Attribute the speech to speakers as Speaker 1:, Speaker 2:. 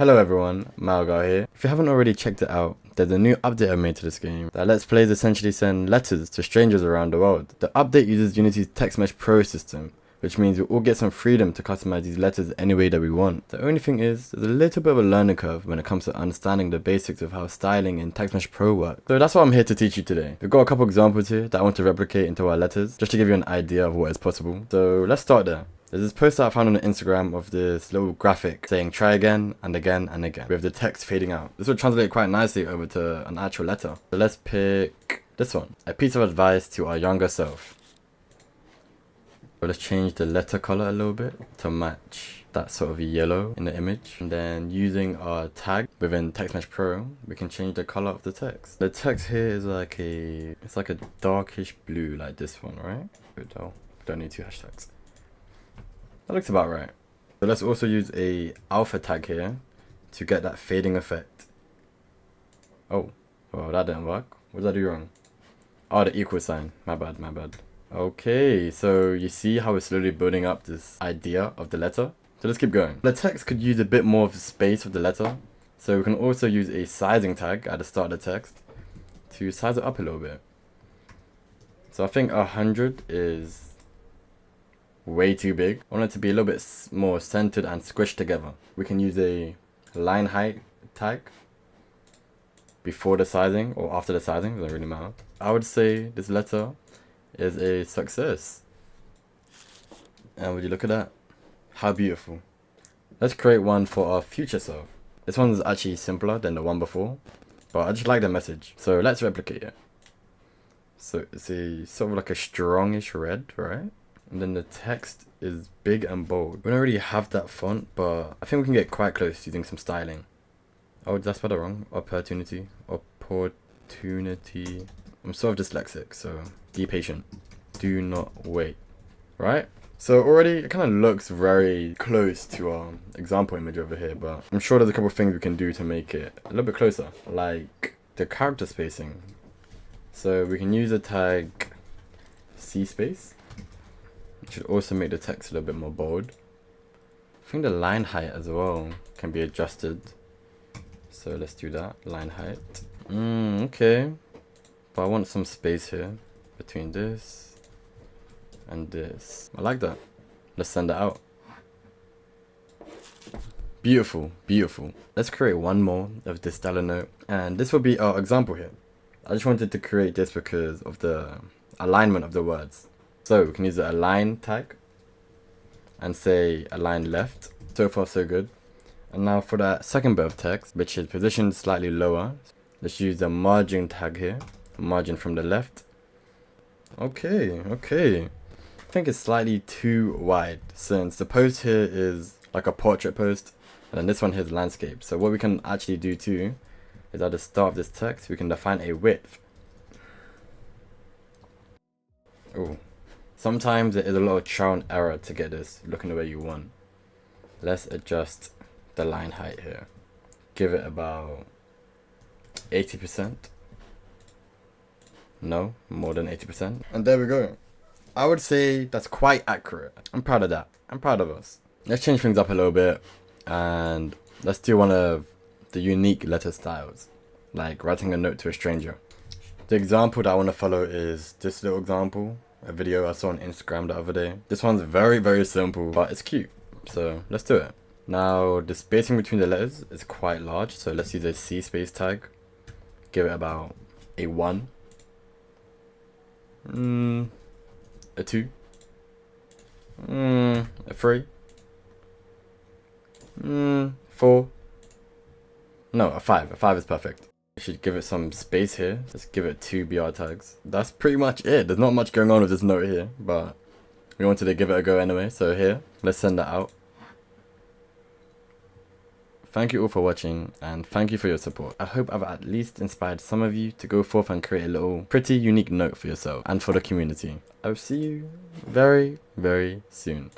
Speaker 1: Hello everyone, MALGOW here. If you haven't already checked it out, there's a new update I made to this game that lets players essentially send letters to strangers around the world. The update uses Unity's text mesh pro system, which means we all get some freedom to customize these letters any way that we want. The only thing is, there's a little bit of a learning curve when it comes to understanding the basics of how styling in text mesh pro works. So that's what I'm here to teach you today. We've got a couple examples here that I want to replicate into our letters, just to give you an idea of what is possible. So let's start there. There's this post that I found on Instagram of this little graphic saying try again and again and again with the text fading out. This would translate quite nicely over to an actual letter. So let's pick this one. A piece of advice to our younger self. So let's change the letter color a little bit to match that sort of yellow in the image. And then using our tag within Text Mesh Pro, we can change the color of the text. The text here is like a darkish blue like this one, right? Oh, don't need two hashtags. That looks about right. So let's also use a alpha tag here to get that fading effect. Oh, well that didn't work. What did I do wrong? Oh, the equal sign. My bad, my bad. Okay, so you see how we're slowly building up this idea of the letter? So let's keep going. The text could use a bit more of the space of the letter. So we can also use a sizing tag at the start of the text to size it up a little bit. So I think 100 is way too big. I want it to be a little bit more centered and squished together. We can use a line height tag before the sizing or after the sizing, doesn't really matter. I would say this letter is a success. And would you look at that? How beautiful. Let's create one for our future self. This one's actually simpler than the one before, but I just like the message. So let's replicate it. So it's a sort of like a strongish red, right? And then the text is big and bold. We don't really have that font, but I think we can get quite close using some styling. Oh, did I spell it wrong? Opportunity. Opportunity. I'm sort of dyslexic, so be patient. Do not wait. Right? So already it kind of looks very close to our example image over here, but I'm sure there's a couple of things we can do to make it a little bit closer. Like the character spacing. So we can use the tag C-space. Should also make the text a little bit more bold. I think the line height as well can be adjusted. So let's do that, line height. Okay. But I want some space here between this and this. I like that. Let's send it out. Beautiful, beautiful. Let's create one more of this styler note. And this will be our example here. I just wanted to create this because of the alignment of the words. So we can use the align tag and say align left. So far so good. And now for that second bit of text, which is positioned slightly lower, let's use the margin tag here. Margin from the left. Okay. I think it's slightly too wide since the post here is like a portrait post and then this one here is landscape. So what we can actually do too is at the start of this text, we can define a width. Oh. Sometimes there is a lot of trial and error to get this looking the way you want. Let's adjust the line height here. Give it about 80%. No, more than 80%. And there we go. I would say that's quite accurate. I'm proud of that. I'm proud of us. Let's change things up a little bit and let's do one of the unique letter styles, like writing a note to a stranger. The example that I want to follow is this little example. A video I saw on Instagram the other day. This one's very simple, but it's cute. So let's do it. Now the spacing between the letters is quite large, so let's use a C space tag. Give it about a 1. A 2. A 3. 4. No, a 5. A 5 is perfect. Should give it some space here. Let's give it 2 BR tags. That's pretty much it. There's not much going on with this note here, but we wanted to give it a go anyway. So here, let's send that out. Thank you all for watching and thank you for your support. I hope I've at least inspired some of you to go forth and create a little pretty unique note for yourself and for the community. I'll see you very soon.